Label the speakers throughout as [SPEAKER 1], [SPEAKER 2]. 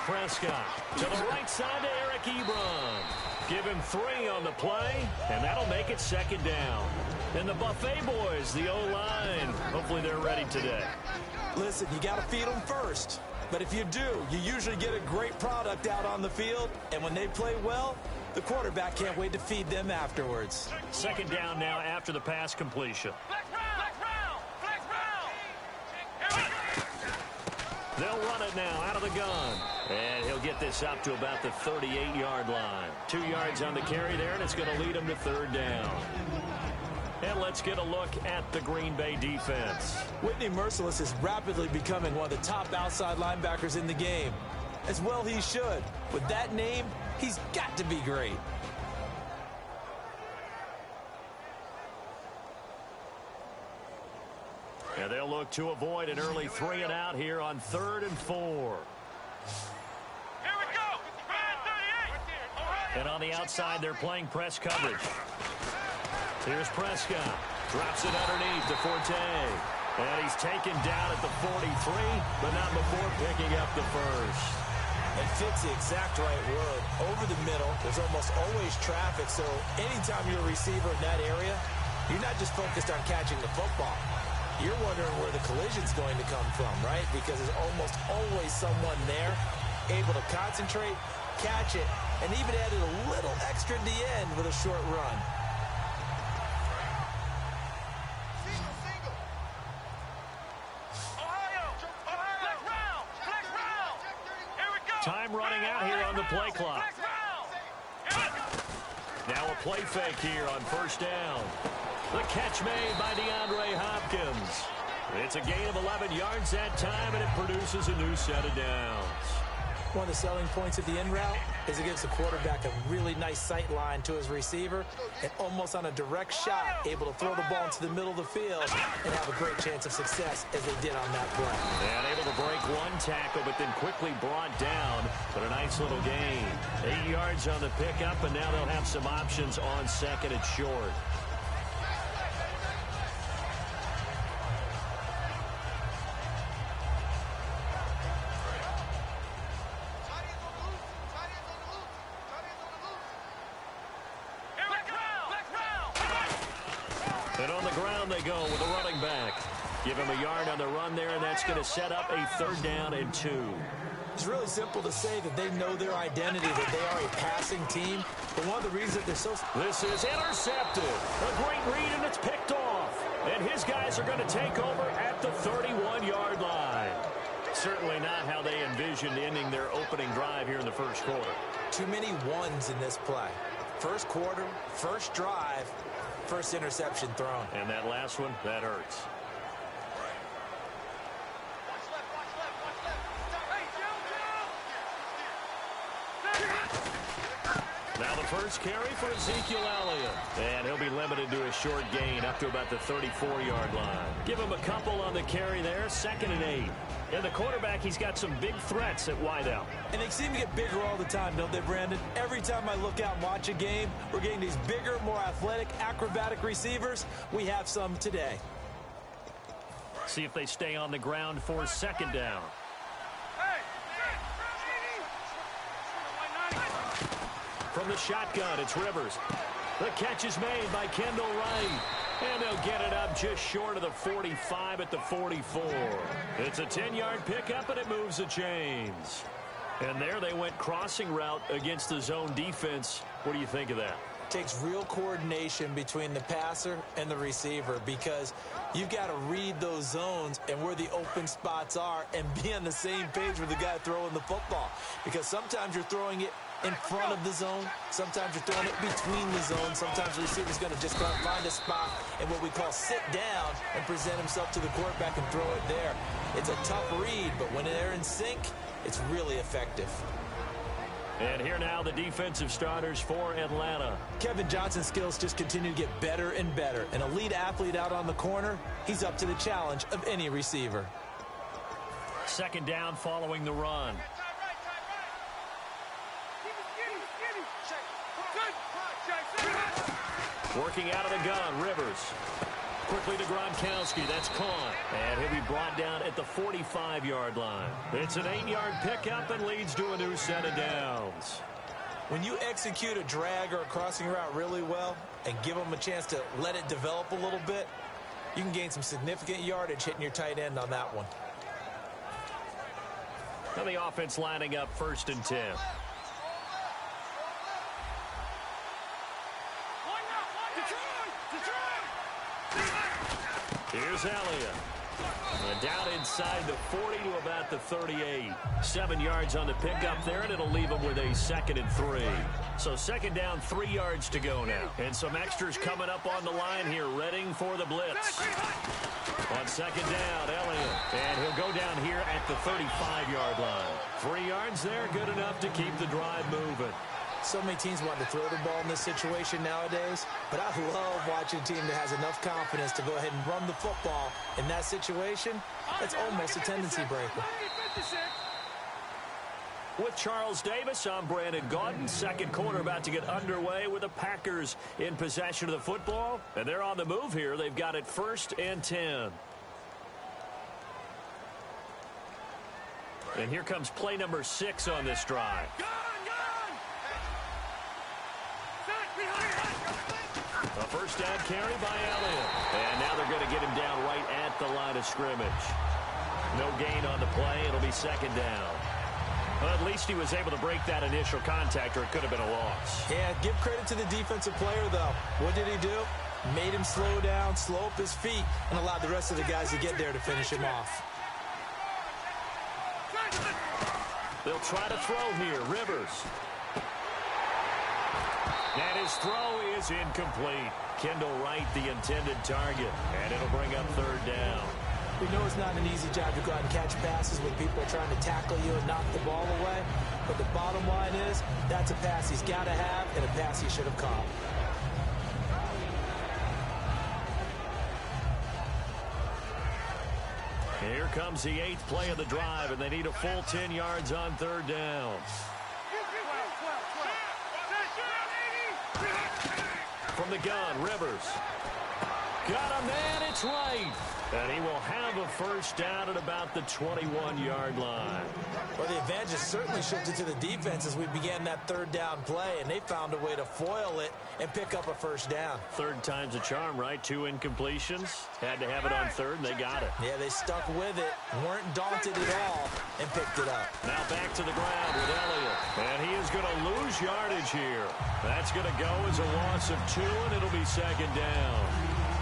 [SPEAKER 1] Prescott. To the right side to Eric Ebron. Give him 3 on the play, and that'll make it 2nd down. And the Buffet boys, the O-line, hopefully they're ready today.
[SPEAKER 2] Listen, you got to feed them first. But if you do, you usually get a great product out on the field. And when they play well, the quarterback can't wait to feed them afterwards.
[SPEAKER 1] 2nd down now after the pass completion. They'll run it now out of the gun. And he'll get this up to about the 38-yard line. 2 yards on the carry there, and it's going to lead him to 3rd down. And let's get a look at the Green Bay defense.
[SPEAKER 2] Whitney Merciless is rapidly becoming one of the top outside linebackers in the game. As well he should. With that name, he's got to be great.
[SPEAKER 1] And they'll look to avoid an early 3-and-out here on 3rd and 4.
[SPEAKER 3] Here we go. 38.
[SPEAKER 1] And on the outside, they're playing press coverage. Here's Prescott. Drops it underneath to Forte. And he's taken down at the 43, but not before picking up the first.
[SPEAKER 2] And fits the exact right word. Over the middle, there's almost always traffic, so anytime you're a receiver in that area, you're not just focused on catching the football. You're wondering where the collision's going to come from, right? Because there's almost always someone there able to concentrate, catch it, and even added a little extra at the end with a short run.
[SPEAKER 1] Time running out here on the play clock. Now a play fake here on 1st down. The catch made by DeAndre Hopkins. It's a gain of 11 yards that time, and it produces a new set of downs.
[SPEAKER 2] One of the selling points of the in route is it gives the quarterback a really nice sight line to his receiver and almost on a direct shot able to throw the ball into the middle of the field and have a great chance of success as they did on that play.
[SPEAKER 1] And able to break one tackle, but then quickly brought down. But a nice little gain. 8 yards on the pickup, and now they'll have some options on 2nd and short. And on the ground they go with a running back. Give him a yard on the run there, and that's going to set up a 3rd down and 2.
[SPEAKER 2] It's really simple to say that they know their identity, that they are a passing team. But one of the reasons that they're so...
[SPEAKER 1] This is intercepted. A great read, and it's picked off. And his guys are going to take over at the 31-yard line. Certainly not how they envisioned ending their opening drive here in the 1st quarter.
[SPEAKER 2] Too many ones in this play. 1st quarter, 1st drive, 1st interception thrown.
[SPEAKER 1] And that last one, that hurts. Now the first carry for Ezekiel Elliott. And he'll be limited to a short gain up to about the 34-yard line. Give him a couple on the carry there, 2nd and 8. And the quarterback, he's got some big threats at wideout.
[SPEAKER 2] And they seem to get bigger all the time, don't they, Brandon? Every time I look out and watch a game, we're getting these bigger, more athletic, acrobatic receivers. We have some today.
[SPEAKER 1] See if they stay on the ground for 2nd down. From the shotgun, it's Rivers. The catch is made by Kendall Wright. And they'll get it up just short of the 45 at the 44. It's a 10-yard pickup, and it moves the chains. And there they went crossing route against the zone defense. What do you think of that?
[SPEAKER 2] Takes real coordination between the passer and the receiver because you've got to read those zones and where the open spots are and be on the same page with the guy throwing the football. Because sometimes you're throwing it in front of the zone. Sometimes you're throwing it between the zones. Sometimes the receiver's going to just find a spot and what we call sit down and present himself to the quarterback and throw it there. It's a tough read, but when they're in sync, it's really effective.
[SPEAKER 1] And here now the defensive starters for Atlanta.
[SPEAKER 2] Kevin Johnson's skills just continue to get better and better. An elite athlete out on the corner, he's up to the challenge of any receiver.
[SPEAKER 1] 2nd down following the run. Working out of the gun, Rivers. Quickly to Gronkowski. That's caught. And he'll be brought down at the 45-yard line. It's an 8-yard pickup and leads to a new set of downs.
[SPEAKER 2] When you execute a drag or a crossing route really well and give them a chance to let it develop a little bit, you can gain some significant yardage hitting your tight end on that one.
[SPEAKER 1] And the offense lining up 1st and 10. Here's Elliott. And down inside the 40 to about the 38. 7 yards on the pickup there, and it'll leave them with a 2nd and 3. So 2nd down, 3 yards to go now. And some extras coming up on the line here, readying for the blitz. On 2nd down, Elliott. And he'll go down here at the 35-yard line. 3 yards there, good enough to keep the drive moving.
[SPEAKER 2] So many teams want to throw the ball in this situation nowadays, but I love watching a team that has enough confidence to go ahead and run the football. In that situation, that's almost a tendency breaker.
[SPEAKER 1] With Charles Davis, I'm Brandon Gaudin. 2nd quarter about to get underway with the Packers in possession of the football. And they're on the move here. They've got it 1st and 10. And here comes play number 6 on this drive. A 1st down carry by Elliott. And now they're going to get him down right at the line of scrimmage. No gain on the play. It'll be 2nd down. Well, at least he was able to break that initial contact, or it could have been a loss.
[SPEAKER 2] Yeah, give credit to the defensive player, though. What did he do? Made him slow down, slow up his feet, and allowed the rest of the guys to get there to finish him off.
[SPEAKER 1] They'll try to throw here. Rivers. And his throw is incomplete. Kendall Wright, the intended target. And it'll bring up 3rd down.
[SPEAKER 2] We know it's not an easy job to go out and catch passes when people are trying to tackle you and knock the ball away. But the bottom line is, that's a pass he's got to have and a pass he should have caught.
[SPEAKER 1] Here comes the 8th play of the drive, and they need a full 10 yards on 3rd down. From the gun, Rivers. Got him, and it's right. And he will have a 1st down at about the 21-yard line.
[SPEAKER 2] Well, the advantage certainly shifted to the defense as we began that 3rd down play, and they found a way to foil it and pick up a 1st down.
[SPEAKER 1] 3rd time's a charm, right? 2 incompletions. Had to have it on 3rd, and they got it.
[SPEAKER 2] Yeah, they stuck with it, weren't daunted at all, and picked it up.
[SPEAKER 1] Now back to the ground with Elliott. And he is going to lose yardage here. That's going to go as a loss of 2, and it'll be 2nd down.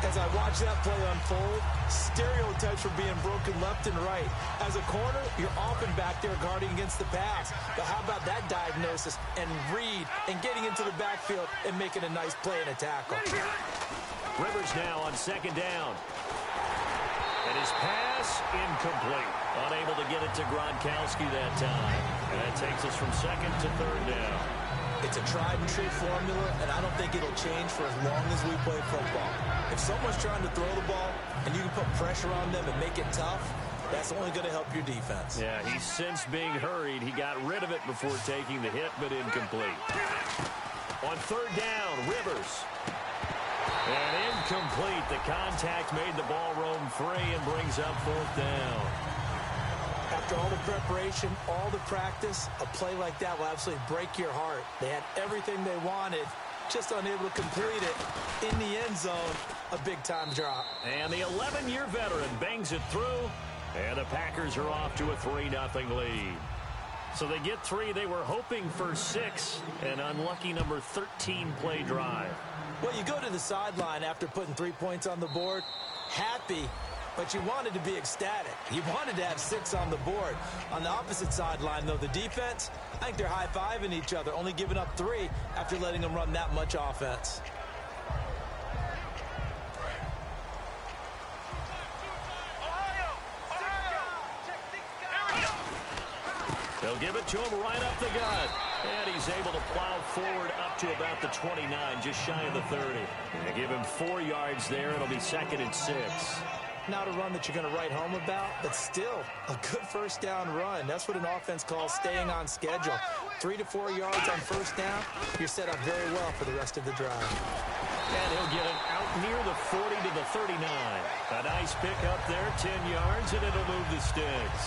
[SPEAKER 2] As I watch that play unfold, stereotypes were being broken left and right. As a corner, you're often back there guarding against the pass. But how about that diagnosis and read and getting into the backfield and making a nice play and a tackle?
[SPEAKER 1] Rivers now on 2nd down. And his pass incomplete. Unable to get it to Gronkowski that time. And that takes us from 2nd to 3rd down.
[SPEAKER 2] It's a tried-and-true formula, and I don't think it'll change for as long as we play football. If someone's trying to throw the ball and you can put pressure on them and make it tough, that's only going to help your defense.
[SPEAKER 1] Yeah, he's since being hurried. He got rid of it before taking the hit, but incomplete. On 3rd down, Rivers. And incomplete. The contact made the ball roam free and brings up 4th down.
[SPEAKER 2] After all the preparation, all the practice, a play like that will absolutely break your heart. They had everything they wanted, just unable to complete it. In the end zone, a big-time drop.
[SPEAKER 1] And the 11-year veteran bangs it through, and the Packers are off to a 3-0 lead. So they get 3. They were hoping for 6, an unlucky number 13 play drive.
[SPEAKER 2] Well, you go to the sideline after putting 3 points on the board, happy, but you wanted to be ecstatic. You wanted to have 6 on the board. On the opposite sideline, though, the defense, I think they're high-fiving each other, only giving up 3 after letting them run that much offense.
[SPEAKER 1] They'll give it to him right up the gut. And he's able to plow forward up to about the 29, just shy of the 30. They give him 4 yards there. It'll be 2nd and 6.
[SPEAKER 2] Not a run that you're going to write home about, but still a good 1st down run. That's what an offense calls staying on schedule. 3 to 4 yards on 1st down, you're set up very well for the rest of the drive.
[SPEAKER 1] And he'll get it out near the 40 to the 39. A nice pick up there, 10 yards, and it'll move the sticks.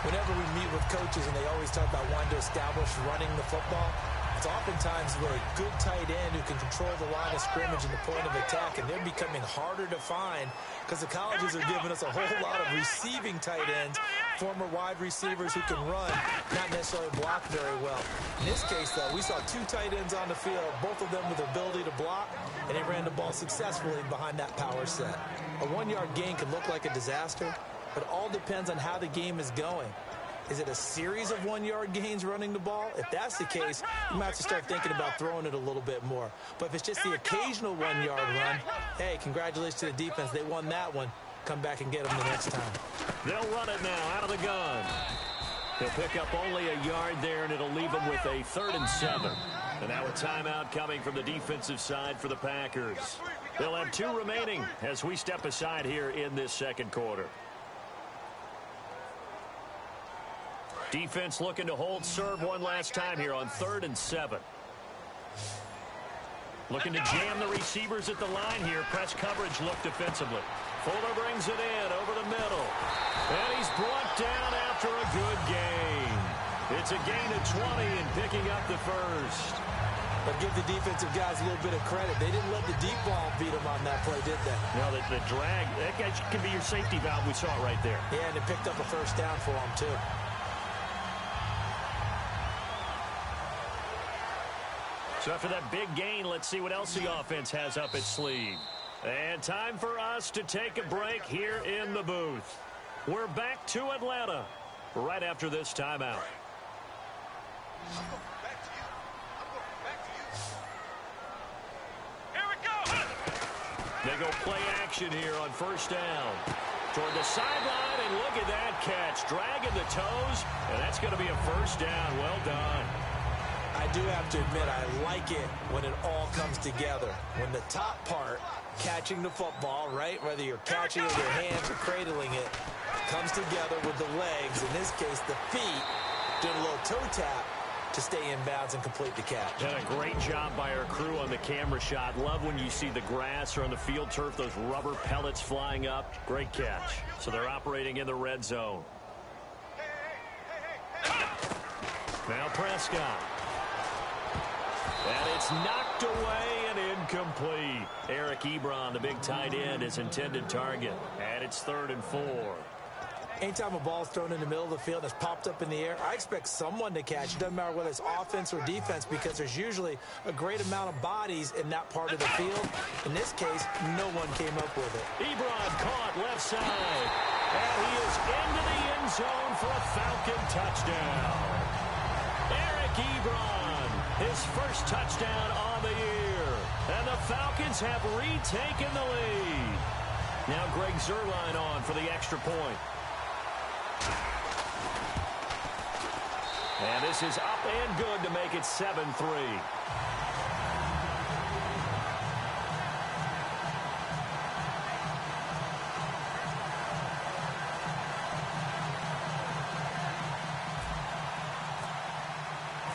[SPEAKER 2] Whenever we meet with coaches and they always talk about wanting to establish running the football, it's oftentimes with a good tight end who can control the line of scrimmage and the point of attack, and they're becoming harder to find because the colleges are giving us a whole lot of receiving tight ends, former wide receivers who can run, not necessarily block very well. In this case, though, we saw two tight ends on the field, both of them with the ability to block, and they ran the ball successfully behind that power set. A 1-yard gain can look like a disaster, but it all depends on how the game is going. Is it a series of 1-yard gains running the ball? If that's the case, you might have to start thinking about throwing it a little bit more. But if it's just the occasional 1-yard run, hey, congratulations to the defense. They won that one. Come back and get them the next time.
[SPEAKER 1] They'll run it now out of the gun. He'll pick up only a yard there, and it'll leave him with a 3rd and 7. And now a timeout coming from the defensive side for the Packers. They'll have 2 remaining as we step aside here in this second quarter. Defense looking to hold serve one last time here on 3rd and 7. Looking to jam the receivers at the line here. Press coverage look defensively. Fuller brings it in over the middle. And he's brought down after a good gain. It's a gain of 20 and picking up the first.
[SPEAKER 2] But give the defensive guys a little bit of credit. They didn't let the deep ball beat them on that play, did they?
[SPEAKER 1] No, the drag, that guy can be your safety valve. We saw it right there.
[SPEAKER 2] Yeah, and it picked up a first down for them, too.
[SPEAKER 1] So after that big gain, let's see what else the offense has up its sleeve. And time for us to take a break here in the booth. We're back to Atlanta right after this timeout. They go play action here on first down. Toward the sideline, and look at that catch. Dragging the toes, and that's going to be a first down. Well done.
[SPEAKER 2] I do have to admit, I like it when it all comes together. When the top part, catching the football, right, whether you're catching it with your hands or cradling it, comes together with the legs, in this case the feet, doing a little toe tap to stay in bounds and complete the catch.
[SPEAKER 1] And a great job by our crew on the camera shot. Love when you see the grass or on the field turf, those rubber pellets flying up. Great catch. So they're operating in the red zone. Now Prescott. And it's knocked away and incomplete. Eric Ebron, the big tight end, his intended target. And it's 3rd and 4.
[SPEAKER 2] Anytime a ball's thrown in the middle of the field and it's popped up in the air, I expect someone to catch. It doesn't matter whether it's offense or defense because there's usually a great amount of bodies in that part of the field. In this case, no one came up with it.
[SPEAKER 1] Ebron caught left side. And he is into the end zone for a Falcon touchdown. Eric Ebron, his first touchdown on the year. And the Falcons have retaken the lead. Now Greg Zuerlein on for the extra point. And this is up and good to make it 7-3.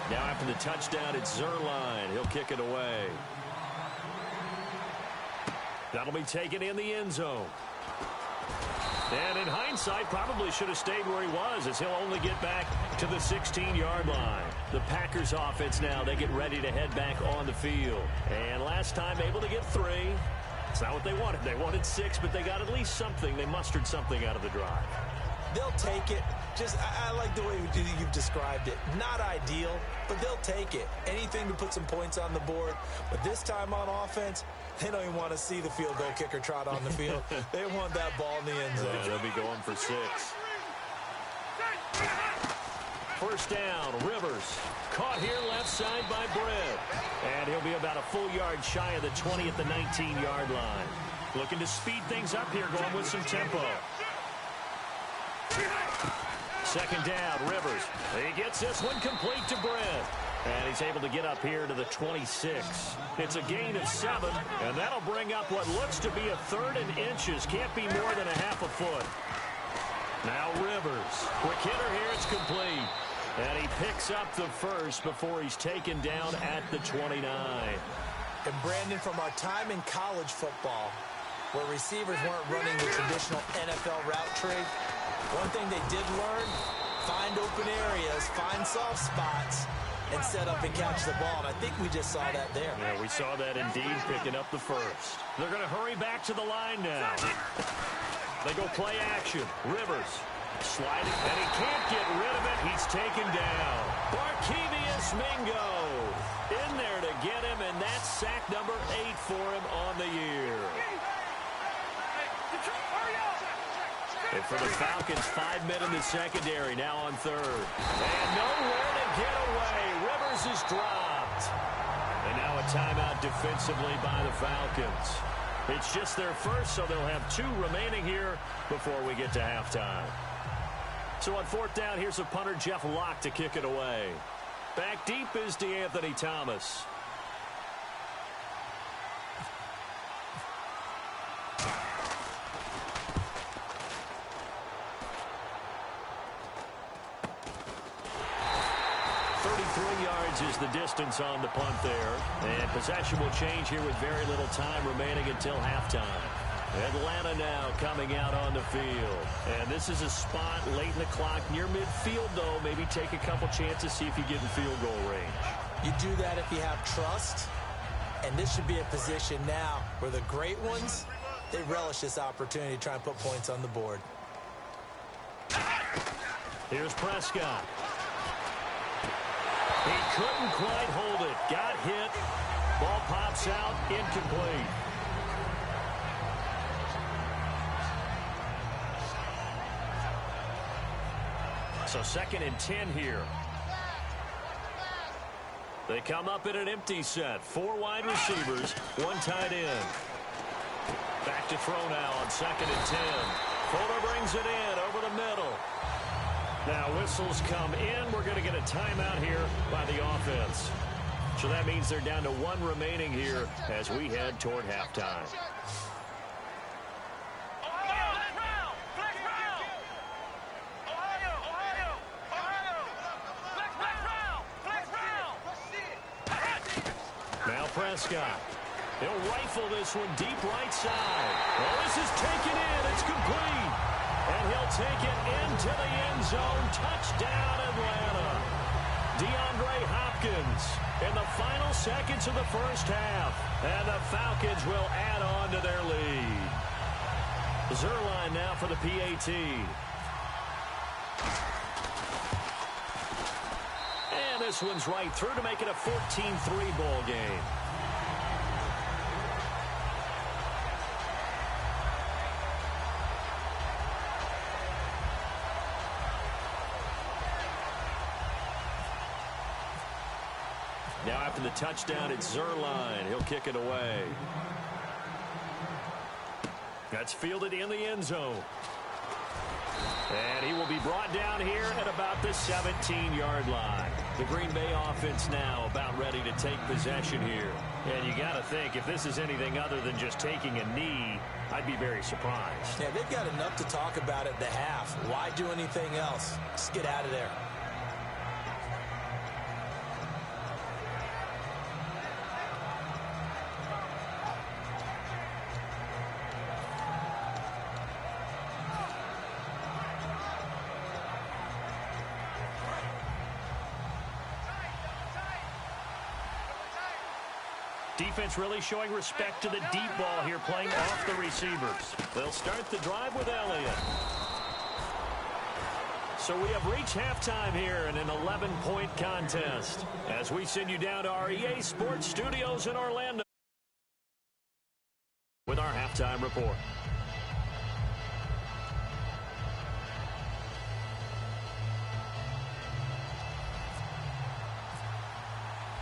[SPEAKER 1] Now after the touchdown, it's Zuerlein. He'll kick it away. That'll be taken in the end zone. And in hindsight, probably should have stayed where he was as he'll only get back to the 16-yard line. The Packers offense now, they get ready to head back on the field. And last time able to get 3. It's not what they wanted. They wanted 6, but they got at least something. They mustered something out of the drive.
[SPEAKER 2] They'll take it. Just, I like the way you've described it. Not ideal, but they'll take it. Anything to put some points on the board. But this time on offense, they don't even want to see the field goal kicker trot on the field. They want that ball in the end zone.
[SPEAKER 1] Yeah, they'll be going for 6. First down, Rivers. Caught here left side by Britt. And he'll be about a full yard shy of the 20 at the 19-yard line. Looking to speed things up here, going with some tempo. Second down, Rivers. He gets this one complete to Britt. And he's able to get up here to the 26. It's a gain of 7, and that'll bring up what looks to be a 3rd and inches. Can't be more than a half a foot. Now Rivers. Quick hitter here, it's complete. And he picks up the first before he's taken down at the 29.
[SPEAKER 2] And Brandon, from our time in college football, where receivers weren't running the traditional NFL route tree, one thing they did learn, find open areas, find soft spots, and set up and catch the ball. And I think we just saw that there.
[SPEAKER 1] Yeah, we saw that indeed, picking up the first. They're going to hurry back to the line now. They go play action. Rivers sliding, and he can't get rid of it. He's taken down. Barkevius Mingo in there to get him, and that's sack number 8 for him on the year. And for the Falcons, 5 men in the secondary, now on third. And nowhere to get away. Rivers is dropped. And now a timeout defensively by the Falcons. It's just their first, so they'll have 2 remaining here before we get to halftime. So on 4th down, here's a punter, Jeff Locke, to kick it away. Back deep is DeAnthony Thomas. Is the distance on the punt there. And possession will change here with very little time remaining until halftime. Atlanta now coming out on the field. And this is a spot late in the clock near midfield, though. Maybe take a couple chances, see if you get in field goal range.
[SPEAKER 2] You do that if you have trust. And this should be a position now where the great ones, they relish this opportunity to try and put points on the board.
[SPEAKER 1] Here's Prescott. He couldn't quite hold it. Got hit. Ball pops out. Incomplete. So 2nd and 10 here. They come up in an empty set. 4 wide receivers, 1 tight end. Back to throw now on 2nd and 10. Fuller brings it in over the middle. Now whistles come in. We're going to get a timeout here by the offense. So that means they're down to 1 remaining here as we head toward halftime. Now Prescott. He'll rifle this one deep right side. Well, this is taken in. It's complete. And he'll take it into the end zone. Touchdown, Atlanta. DeAndre Hopkins in the final seconds of the first half. And the Falcons will add on to their lead. Zerline now for the PAT. And this one's right through to make it a 14-3 ball game. Now after the touchdown, it's Zerline. He'll kick it away. That's fielded in the end zone. And he will be brought down here at about the 17-yard line. The Green Bay offense now about ready to take possession here. And you got to think, if this is anything other than just taking a knee, I'd be very surprised.
[SPEAKER 2] Yeah, they've got enough to talk about at the half. Why do anything else? Just get out of there.
[SPEAKER 1] Defense really showing respect to the deep ball here, playing off the receivers. They'll start the drive with Elliott. So we have reached halftime here in an 11-point contest as we send you down to our EA Sports Studios in Orlando with our halftime report.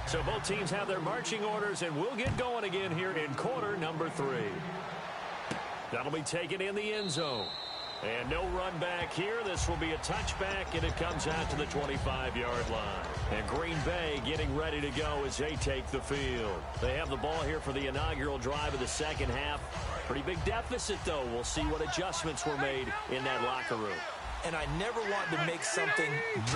[SPEAKER 1] So both teams have their marching orders, and we'll get going again here in quarter number 3. That'll be taken in the end zone. And no run back here. This will be a touchback, and it comes out to the 25-yard line. And Green Bay getting ready to go as they take the field. They have the ball here for the inaugural drive of the second half. Pretty big deficit, though. We'll see what adjustments were made in that locker room.
[SPEAKER 2] and I never want to make something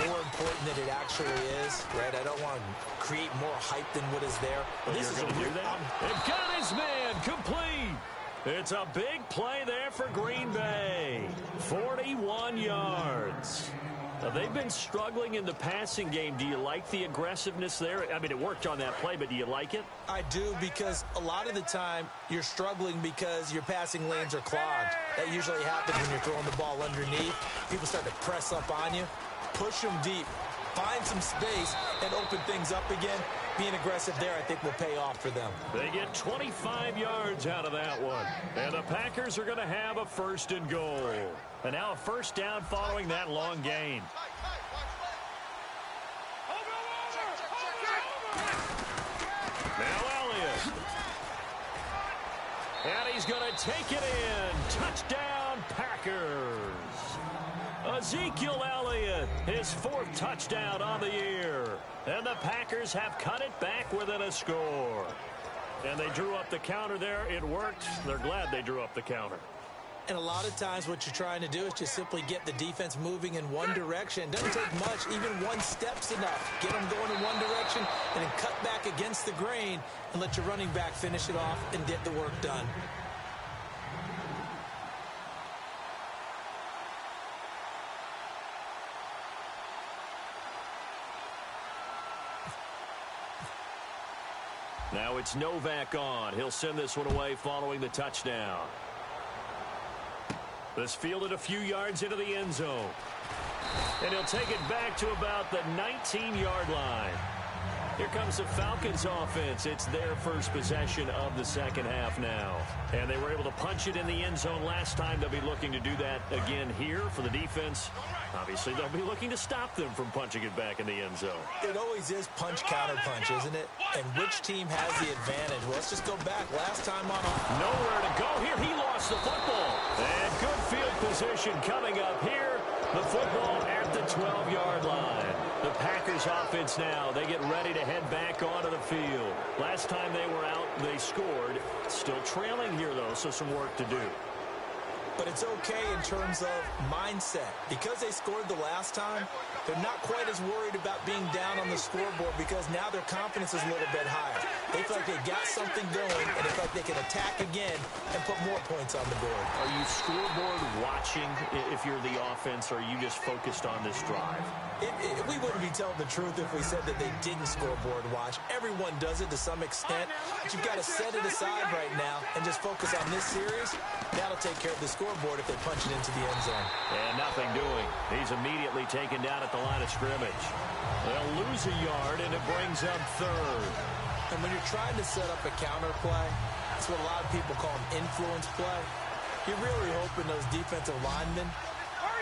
[SPEAKER 2] more important than it actually is, right? I don't want to create more hype than what is there.
[SPEAKER 1] Well, this is going to do that. They've got his man complete. It's a big play there for Green Bay. 41 yards. Now, they've been struggling in the passing game. Do you like the aggressiveness there? I mean, it worked on that play, but do you like it?
[SPEAKER 2] I do, because a lot of the time you're struggling because your passing lanes are clogged. That usually happens when you're throwing the ball underneath. People start to press up on you, push them deep, find some space, and open things up again. Being aggressive there, I think, will pay off for them.
[SPEAKER 1] They get 25 yards out of that one. And the Packers are going to have a 1st and goal. And now a 1st down following that long gain. Now Elliott. And he's going to take it in. Touchdown, Packers. Ezekiel Elliott, his 4th touchdown on the year. And the Packers have cut it back within a score. And they drew up the counter there. It worked. They're glad they drew up the counter.
[SPEAKER 2] And a lot of times what you're trying to do is just simply get the defense moving in one direction. Doesn't take much. Even one step's enough. Get them going in one direction and then cut back against the grain and let your running back finish it off and get the work done.
[SPEAKER 1] Now it's Novak on. He'll send this one away following the touchdown. This fielded a few yards into the end zone. And he'll take it back to about the 19-yard line. Here comes the Falcons offense. It's their first possession of the second half now. And they were able to punch it in the end zone last time. They'll be looking to do that again here for the defense. Obviously, they'll be looking to stop them from punching it back in the end zone.
[SPEAKER 2] It always is punch-counter-punch, isn't it? And which team has the advantage? Well, let's just go back. Last time on
[SPEAKER 1] nowhere to go here. He lost the football. And good field position coming up here. The football at the 12-yard line. The Packers offense now. They get ready to head back onto the field. Last time they were out, they scored. Still trailing here, though, so some work to do.
[SPEAKER 2] But it's okay in terms of mindset. Because they scored the last time, they're not quite as worried about being down on the scoreboard because now their confidence is a little bit higher. They feel like they got something going, and they feel like they can attack again and put more points on the board.
[SPEAKER 1] Are you scoreboard watching if you're the offense, or are you just focused on this drive?
[SPEAKER 2] We wouldn't be telling the truth if we said that they didn't scoreboard watch. Everyone does it to some extent, but you've got to set it aside right now and just focus on this series. That'll take care of the scoreboard if they punch it into the end zone.
[SPEAKER 1] And nothing doing. He's immediately taken down at the line of scrimmage. They'll lose a yard, and it brings up 3rd.
[SPEAKER 2] And when you're trying to set up a counter play, that's what a lot of people call an influence play. You're really hoping those defensive linemen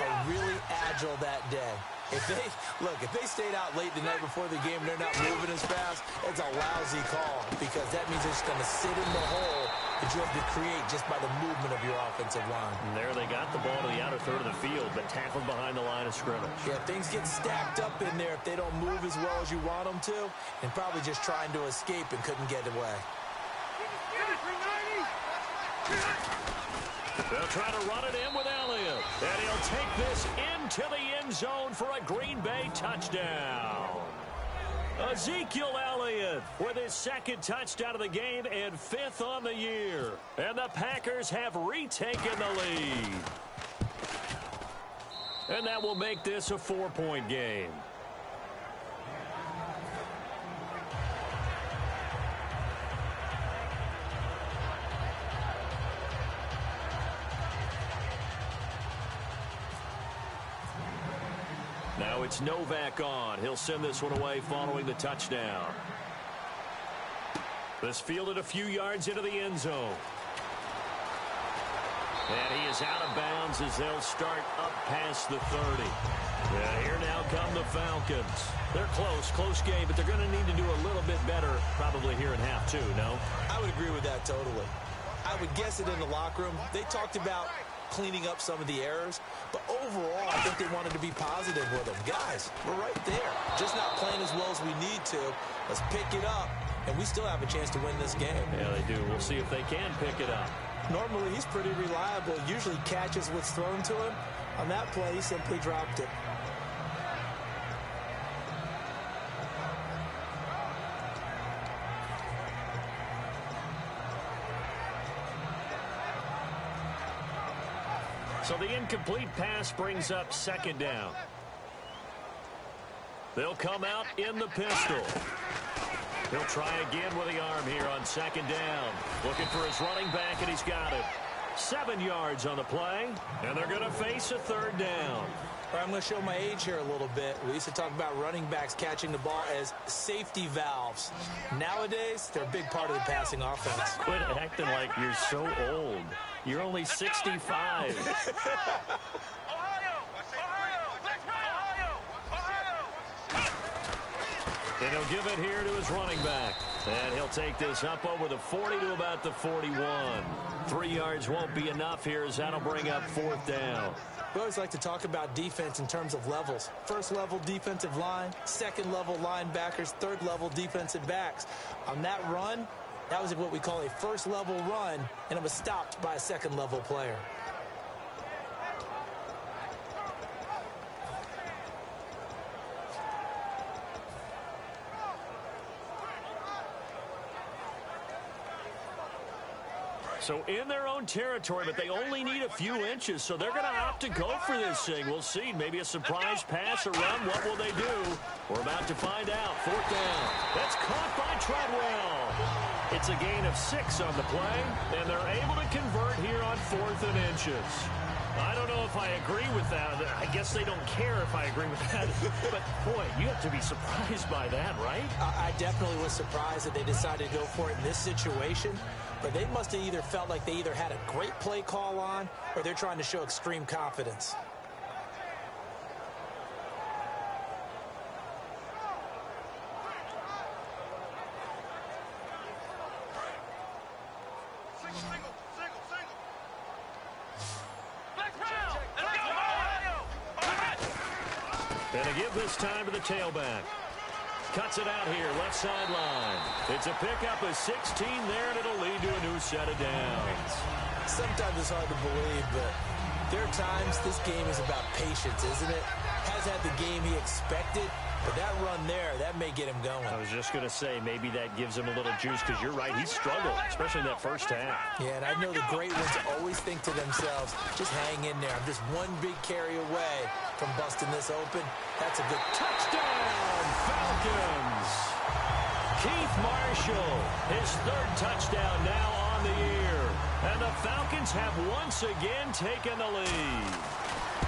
[SPEAKER 2] are really agile that day. If they stayed out late the night before the game and they're not moving as fast, it's a lousy call because that means they're just going to sit in the hole that you have to create just by the movement of your offensive line.
[SPEAKER 1] And there they got the ball to the outer third of the field, but tackled behind the line of scrimmage.
[SPEAKER 2] Yeah, things get stacked up in there if they don't move as well as you want them to, and probably just trying to escape and couldn't get away.
[SPEAKER 1] They'll try to run it in with Elliott. And he'll take this into the end zone for a Green Bay touchdown. Ezekiel Elliott with his 2nd touchdown of the game and 5th on the year. And the Packers have retaken the lead. And that will make this a 4-point game. Now it's Novak on. He'll send this one away following the touchdown. This fielded a few yards into the end zone. And he is out of bounds as they'll start up past the 30. And here now come the Falcons. They're close game, but they're going to need to do a little bit better probably here in half 2, no?
[SPEAKER 2] I would agree with that totally. I would guess it in the locker room. They talked about cleaning up some of the errors, but overall, I think they wanted to be positive with them. Guys, we're right there. Just not playing as well as we need to. Let's pick it up, and we still have a chance to win this game.
[SPEAKER 1] Yeah, they do. We'll see if they can pick it up.
[SPEAKER 2] Normally, he's pretty reliable. Usually catches what's thrown to him. On that play, he simply dropped it.
[SPEAKER 1] So the incomplete pass brings up second down. They'll come out in the pistol. He'll try again with the arm here on second down. Looking for his running back, and he's got it. 7 yards on the play, and they're going to face a third down.
[SPEAKER 2] I'm going to show my age here a little bit. We used to talk about running backs catching the ball as safety valves. Nowadays, they're a big part of the passing offense.
[SPEAKER 1] Quit acting like you're so old. You're only 65. And he'll give it here to his running back. And he'll take this up over the 40 to about the 41. 3 yards won't be enough here as that'll bring up fourth down.
[SPEAKER 2] We always like to talk about defense in terms of levels. First level defensive line, second level linebackers, third level defensive backs. On that run, that was what we call a first level run, and it was stopped by a second level player.
[SPEAKER 1] So in their own territory, but they only need a few inches, so they're going to opt to go for this thing. We'll see. Maybe a surprise pass or run. What will they do? We're about to find out. Fourth down. That's caught by Treadwell. It's a gain of 6 on the play, and they're able to convert here on 4th and inches. I don't know if I agree with that. I guess they don't care if I agree with that. But, boy, you have to be surprised by that, right?
[SPEAKER 2] I definitely was surprised that they decided to go for it in this situation. But they must have either felt like they either had a great play call on or they're trying to show extreme confidence.
[SPEAKER 1] And to give this time to the tailback. Cuts it out here, left sideline. It's a pickup of 16 there, and it'll lead to a new set of downs.
[SPEAKER 2] Sometimes it's hard to believe, but there are times this game is about patience, isn't it? Has had the game he expected, but that run there, that may get him going.
[SPEAKER 1] I was just going to say, maybe that gives him a little juice, because you're right, he struggled, especially in that first half.
[SPEAKER 2] Yeah, and I know the great ones always think to themselves, just hang in there. I'm just one big carry away from busting this open. That's a good touchdown,
[SPEAKER 1] Falcons. Keith Marshall, his 3rd touchdown now on the year. And the Falcons have once again taken the lead.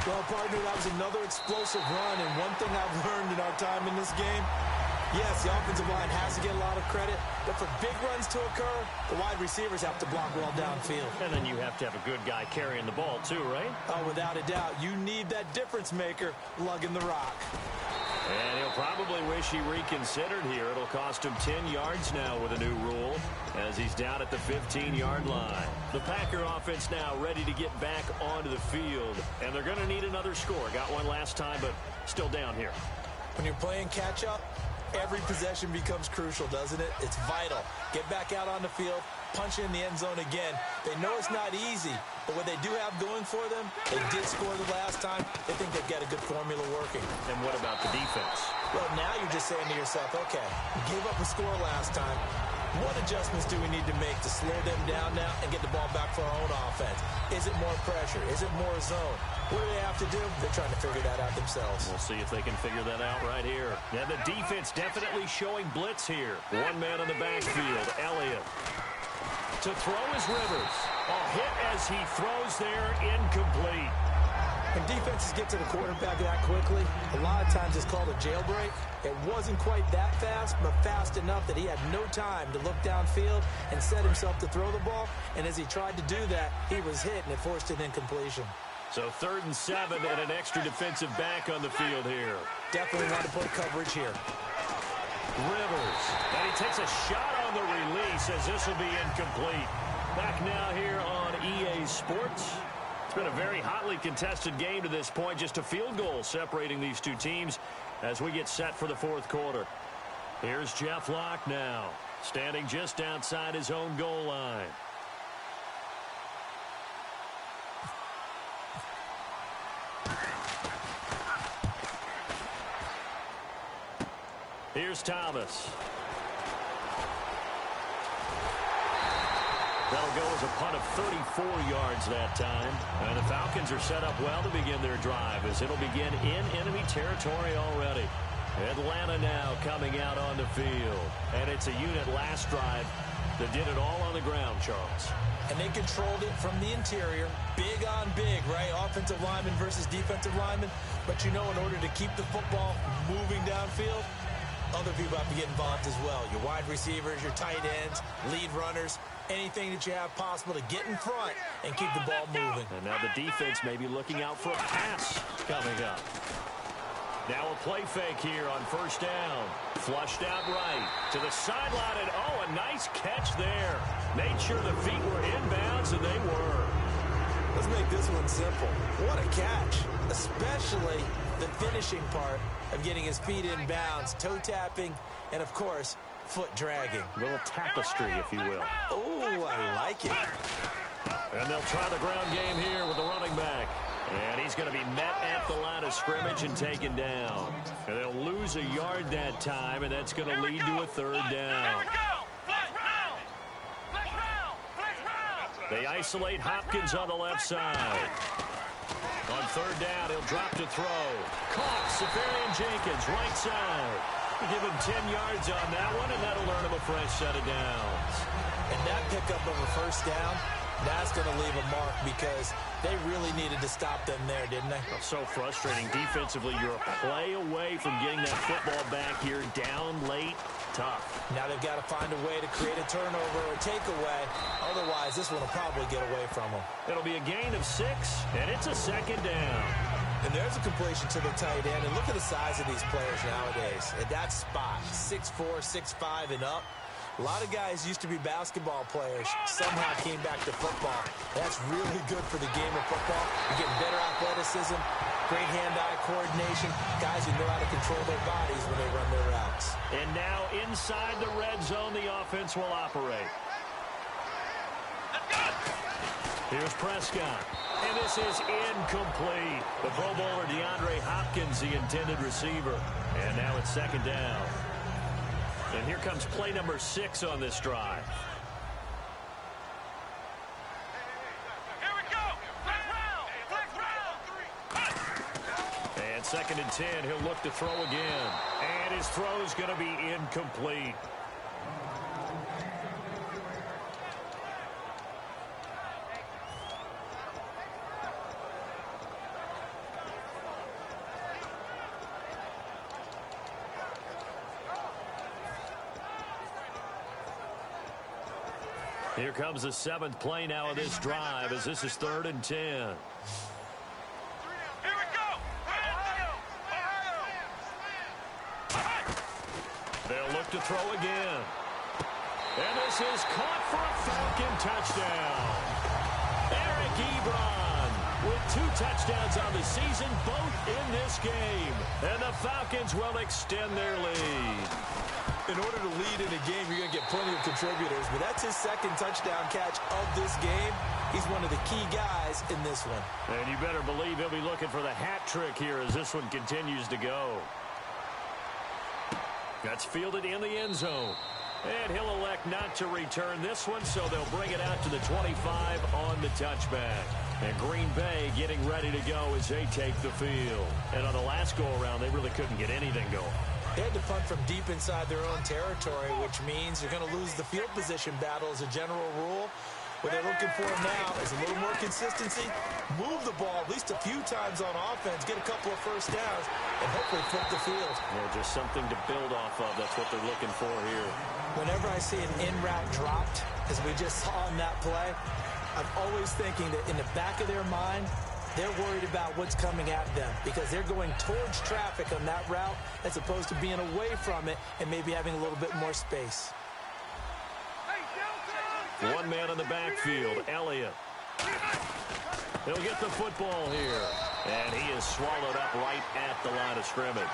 [SPEAKER 2] Well, partner, that was another explosive run, and one thing I've learned in our time in this game, yes, the offensive line has to get a lot of credit, but for big runs to occur, the wide receivers have to block well downfield.
[SPEAKER 1] And then you have to have a good guy carrying the ball too, right?
[SPEAKER 2] Oh, without a doubt. You need that difference maker lugging the rock.
[SPEAKER 1] And he'll probably wish he reconsidered here. It'll cost him 10 yards now with a new rule as he's down at the 15-yard line. The Packer offense now ready to get back onto the field, and they're going to need another score. Got one last time, but still down here.
[SPEAKER 2] When you're playing catch-up, every possession becomes crucial, doesn't it? It's vital. Get back out on the field, punch in the end zone again. They know it's not easy, but what they do have going for them, they did score the last time. They think they've got a good formula working.
[SPEAKER 1] And what about the defense?
[SPEAKER 2] Well, now you're just saying to yourself, okay, we gave up a score last time. What adjustments do we need to make to slow them down now and get the ball back for our own offense? Is it more pressure? Is it more zone? What do they have to do? They're trying to figure that out themselves.
[SPEAKER 1] We'll see if they can figure that out right here. And the defense definitely showing blitz here. One man on the backfield, Elliott. To throw is Rivers. A hit as he throws there, incomplete.
[SPEAKER 2] When defenses get to the quarterback that quickly, a lot of times it's called a jailbreak. It wasn't quite that fast, but fast enough that he had no time to look downfield and set himself to throw the ball. And as he tried to do that, he was hit, and it forced an incompletion.
[SPEAKER 1] So 3rd and 7 and an extra defensive back on the field here.
[SPEAKER 2] Definitely want to play coverage here.
[SPEAKER 1] Rivers, and he takes a shot on the release as this will be incomplete. Back now here on EA Sports. It's been a very hotly contested game to this point. Just a field goal separating these two teams as we get set for the 4th quarter. Here's Jeff Locke now, standing just outside his own goal line. Here's Thomas. That'll go as a punt of 34 yards that time. And the Falcons are set up well to begin their drive as it'll begin in enemy territory already. Atlanta now coming out on the field. And it's a unit last drive that did it all on the ground, Charles.
[SPEAKER 2] And they controlled it from the interior. Big on big, right? Offensive lineman versus defensive lineman. But you know, in order to keep the football moving downfield, other people have to get involved as well. Your wide receivers, your tight ends, lead runners, anything that you have possible to get in front and keep the ball moving.
[SPEAKER 1] And now the defense may be looking out for a pass coming up. Now a play fake here on first down. Flushed out right to the sideline, and oh, a nice catch there. Made sure the feet were inbounds, and they were.
[SPEAKER 2] Let's make this one simple. What a catch, especially the finishing part of getting his feet in bounds, toe tapping, and of course, foot dragging.
[SPEAKER 1] A little tapestry, if you will.
[SPEAKER 2] Oh, I like it.
[SPEAKER 1] And they'll try the ground game here with the running back. And he's going to be met at the line of scrimmage and taken down. And they'll lose a yard that time, and that's going to lead to a third down. They isolate Hopkins on the left side. On third down, he'll drop to throw. Caught, Safarian Jenkins, right side. Give him 10 yards on that one, and that'll earn him a fresh set of downs.
[SPEAKER 2] And that pickup of a first down, that's going to leave a mark because they really needed to stop them there, didn't they?
[SPEAKER 1] Oh, so frustrating. Defensively, you're a play away from getting that football back here. Down late, tough.
[SPEAKER 2] Now they've got to find a way to create a turnover or a takeaway. Otherwise, this one will probably get away from them.
[SPEAKER 1] It'll be a gain of 6, and it's a second down.
[SPEAKER 2] And there's a completion to the tight end. And look at the size of these players nowadays. At that spot, 6'4", 6'5", and up. A lot of guys used to be basketball players, somehow came back to football. That's really good for the game of football. You're getting better athleticism, great hand-eye coordination, guys who know how to control their bodies when they run their routes.
[SPEAKER 1] And now inside the red zone, the offense will operate. Here's Prescott. And this is incomplete. The Pro Bowler DeAndre Hopkins, the intended receiver. And now it's second down. And here comes play number 6 on this drive.
[SPEAKER 3] Here we go. Flex round.
[SPEAKER 1] And second and 10, he'll look to throw again. And his throw's going to be incomplete. Here comes the 7th play now of this drive as this is 3rd and 10.
[SPEAKER 3] Here we go.
[SPEAKER 1] They'll look to throw again. And this is caught for a Falcon touchdown. Eric Ebron with 2 touchdowns on the season, both in this game. And the Falcons will extend their lead.
[SPEAKER 2] In order to lead in a game, you're going to get plenty of contributors, but that's his 2nd touchdown catch of this game. He's one of the key guys in this one.
[SPEAKER 1] And you better believe he'll be looking for the hat trick here as this one continues to go. That's fielded in the end zone. And he'll elect not to return this one, so they'll bring it out to the 25 on the touchback. And Green Bay getting ready to go as they take the field. And on the last go-around, they really couldn't get anything going.
[SPEAKER 2] They had to punt from deep inside their own territory, which means you're going to lose the field position battle as a general rule. What they're looking for now is a little more consistency, move the ball at least a few times on offense, get a couple of first downs, and hopefully flip the field.
[SPEAKER 1] Yeah, just something to build off of. That's what they're looking for here.
[SPEAKER 2] Whenever I see an in-route dropped, as we just saw on that play, I'm always thinking that in the back of their mind, they're worried about what's coming at them because they're going towards traffic on that route as opposed to being away from it and maybe having a little bit more space.
[SPEAKER 1] One man in the backfield, Elliott. He'll get the football here. And he is swallowed up right at the line of scrimmage.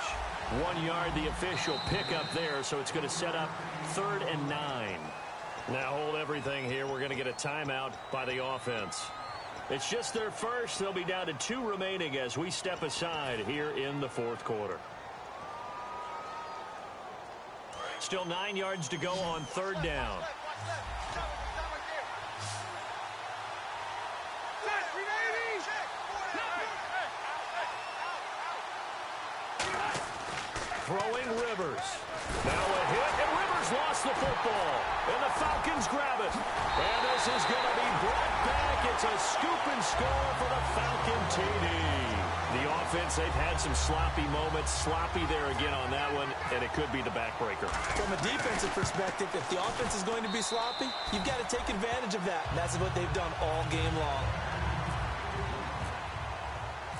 [SPEAKER 1] 1 yard, the official pickup there, so it's going to set up 3rd and 9. Now hold everything here. We're going to get a timeout by the offense. It's just their first. They'll be down to 2 remaining as we step aside here in the 4th quarter. Still 9 yards to go on third down. Throwing Rivers. Now a hit, and Rivers lost the football. And the Falcons grab it. And this is going to be brought back. It's a scoop and score for the Falcon TD. The offense, they've had some sloppy moments. Sloppy there again on that one, and it could be the backbreaker.
[SPEAKER 2] From a defensive perspective, if the offense is going to be sloppy, you've got to take advantage of that. And that's what they've done all game long.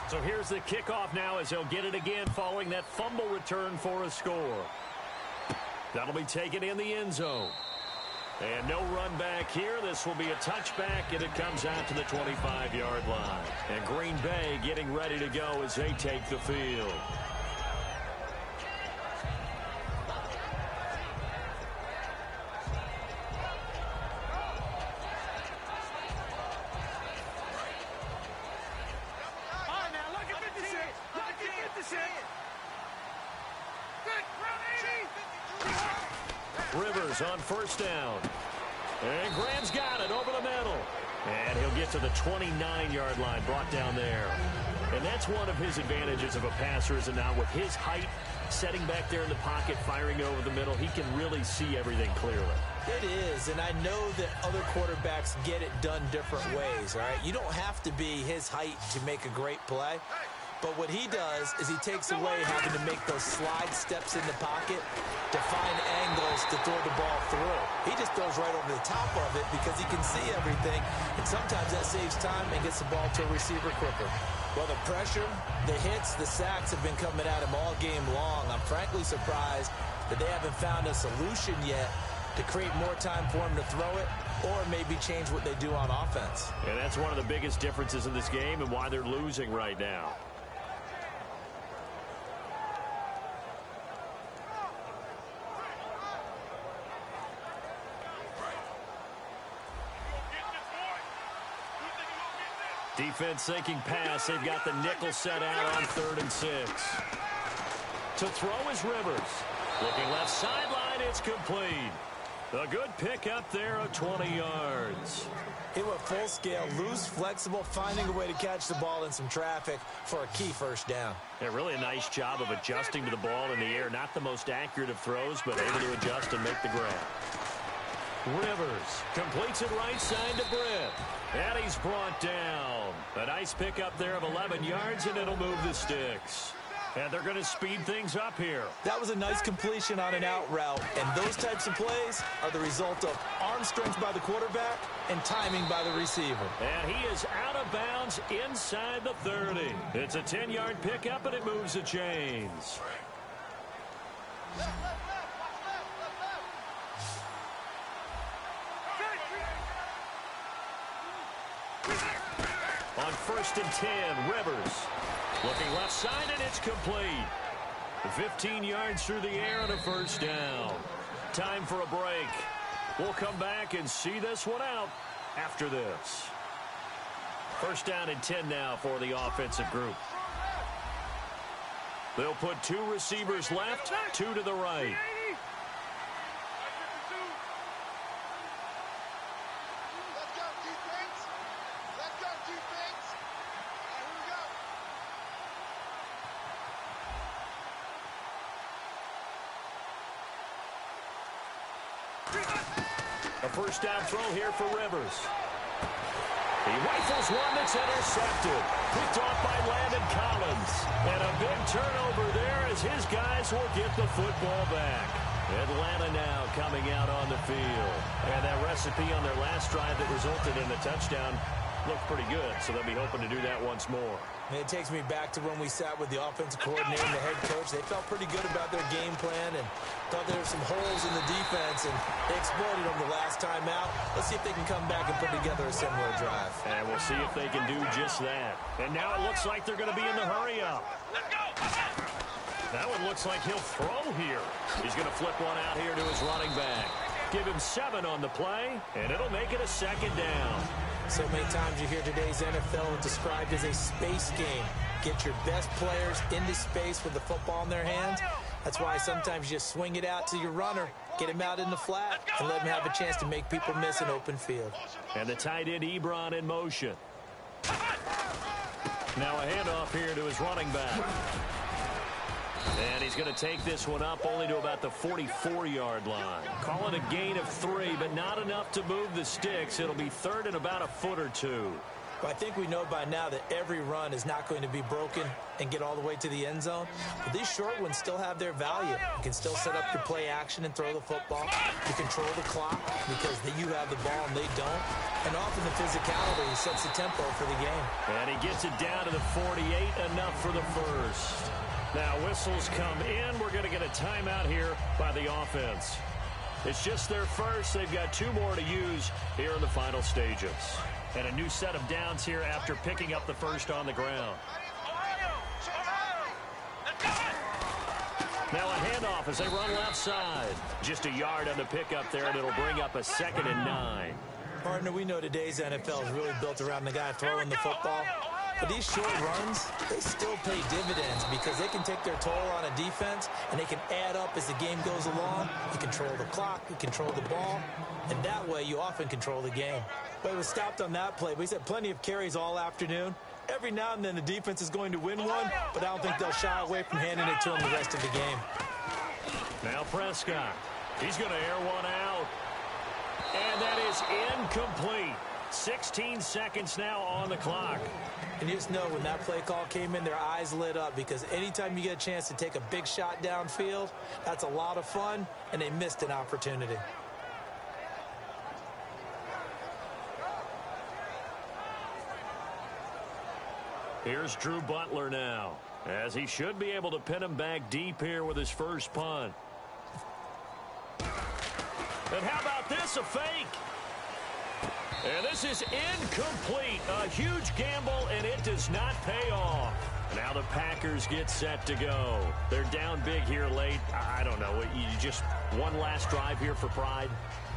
[SPEAKER 1] So here's the kickoff now as he'll get it again following that fumble return for a score. That'll be taken in the end zone. And no run back here. This will be a touchback, and it comes out to the 25-yard line. And Green Bay getting ready to go as they take the field. Rivers on first down. And Graham's got it over the middle. And he'll get to the 29-yard line, brought down there. And that's one of his advantages of a passer, is it not? With his height, setting back there in the pocket, firing over the middle, he can really see everything clearly.
[SPEAKER 2] It is, and I know that other quarterbacks get it done different ways, all right? You don't have to be his height to make a great play. But what he does is he takes away having to make those slide steps in the pocket to find angles to throw the ball through. He just throws right over the top of it because he can see everything, and sometimes that saves time and gets the ball to a receiver quicker. Well, the pressure, the hits, the sacks have been coming at him all game long. I'm frankly surprised that they haven't found a solution yet to create more time for him to throw it, or maybe change what they do on offense.
[SPEAKER 1] And that's one of the biggest differences in this game and why they're losing right now. Defense sinking pass. They've got the nickel set out on 3rd and 6. To throw is Rivers. Looking left sideline, it's complete. A good pick up there of 20 yards.
[SPEAKER 2] He went full scale, loose, flexible, finding a way to catch the ball in some traffic for a key first down.
[SPEAKER 1] Yeah, really a nice job of adjusting to the ball in the air. Not the most accurate of throws, but able to adjust and make the grab. Rivers completes it right side to Britt. And he's brought down. A nice pickup there of 11 yards, and it'll move the sticks. And they're going to speed things up here.
[SPEAKER 2] That was a nice completion on an out route, and those types of plays are the result of arm strength by the quarterback and timing by the receiver.
[SPEAKER 1] And he is out of bounds inside the 30. It's a 10-yard pickup, and it moves the chains. On 1st and 10, Rivers. Looking left side, and it's complete. 15 yards through the air and a first down. Time for a break. We'll come back and see this one out after this. 1st down and 10 now for the offensive group. They'll put 2 receivers left, 2 to the right. A first down throw here for Rivers. He rifles one that's intercepted. Picked off by Landon Collins. And a big turnover there as his guys will get the football back. Atlanta now coming out on the field. And that recipe on their last drive that resulted in a touchdown looked pretty good, so they'll be hoping to do that once more.
[SPEAKER 2] And it takes me back to when we sat with the offensive coordinator and the head coach. They felt pretty good about their game plan and thought there were some holes in the defense, and they exploited them the last time out. Let's see if they can come back and put together a similar drive.
[SPEAKER 1] And we'll see if they can do just that. And now it looks like they're going to be in the hurry-up. That one looks like he'll throw here. He's going to flip one out here to his running back. Give him 7 on the play, and it'll make it a 2nd down.
[SPEAKER 2] So many times you hear today's NFL described as a space game. Get your best players into space with the football in their hands, That's why sometimes you just swing it out to your runner, get him out in the flat, and let him have a chance to make people miss an open field.
[SPEAKER 1] And the tight end Ebron in motion. Now a handoff here to his running back. And he's going to take this one up only to about the 44-yard line. Call it a gain of 3, but not enough to move the sticks. It'll be third and about a foot or two.
[SPEAKER 2] Well, I think we know by now that every run is not going to be broken and get all the way to the end zone. But these short ones still have their value. You can still set up your play action and throw the football. You control the clock because you have the ball and they don't. And often the physicality sets the tempo for the game.
[SPEAKER 1] And he gets it down to the 48, enough for the first. Now whistles come in. We're going to get a timeout here by the offense. It's just their first. They've got 2 more to use here in the final stages. And a new set of downs here after picking up the first on the ground. Now a handoff as they run left side. Just a yard on the pickup there, and it'll bring up a 2nd and 9.
[SPEAKER 2] Partner, we know today's NFL is really built around the guy throwing the football. But these short runs, they still pay dividends because they can take their toll on a defense, and they can add up as the game goes along. You control the clock, you control the ball, and that way you often control the game. But it was stopped on that play. But he's had plenty of carries all afternoon. Every now and then the defense is going to win one, but I don't think they'll shy away from handing it to him the rest of the game.
[SPEAKER 1] Now Prescott. He's going to air one out. And that is incomplete. 16 seconds now on the clock.
[SPEAKER 2] And you just know when that play call came in, their eyes lit up because anytime you get a chance to take a big shot downfield, that's a lot of fun, and they missed an opportunity.
[SPEAKER 1] Here's Drew Butler now, as he should be able to pin him back deep here with his first punt. And how about this, a fake? And this is incomplete. A huge gamble, and it does not pay off. Now the Packers get set to go. They're down big here late. I don't know. You just one last drive here for pride?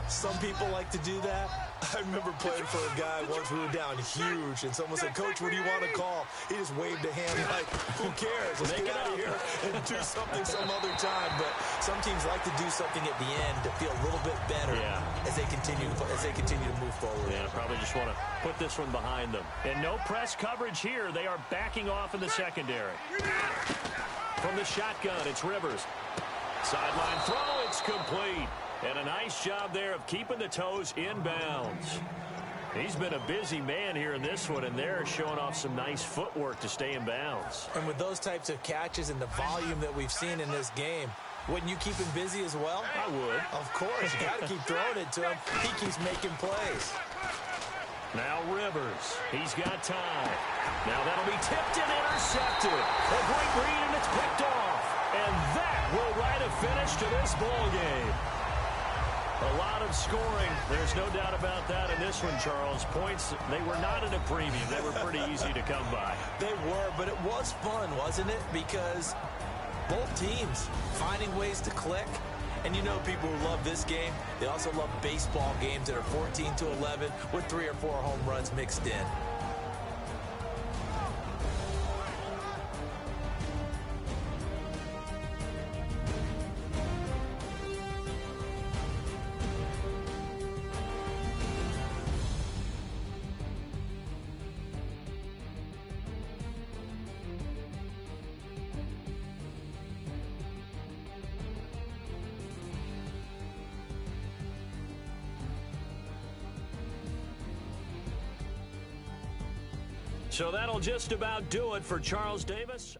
[SPEAKER 2] Some people like to do that. I remember playing for a guy once we were down huge, and someone said, "Coach, what do you want to call?" He just waved a hand like, who cares? Let's get out of here and do something some other time. But some teams like to do something at the end to feel a little bit better as they continue to move forward.
[SPEAKER 1] Yeah, probably just want to put this one behind them. And no press coverage here. They are backing off in the secondary. From the shotgun, it's Rivers. Sideline throw, it's complete. And a nice job there of keeping the toes inbounds. He's been a busy man here in this one, and they're showing off some nice footwork to stay in bounds.
[SPEAKER 2] And with those types of catches and the volume that we've seen in this game, wouldn't you keep him busy as well?
[SPEAKER 1] I would.
[SPEAKER 2] Of course. You got to keep throwing it to him. He keeps making plays.
[SPEAKER 1] Now Rivers. He's got time. Now that'll be tipped and intercepted. A great read, and it's picked off. And that will write a finish to this ball game. A lot of scoring. There's no doubt about that in this one, Charles. Points, they were not at a premium. They were pretty easy to come by.
[SPEAKER 2] They were, but it was fun, wasn't it? Because both teams finding ways to click. And you know people who love this game, they also love baseball games that are 14-11 with 3 or 4 home runs mixed in.
[SPEAKER 1] So that'll just about do it for Charles Davis.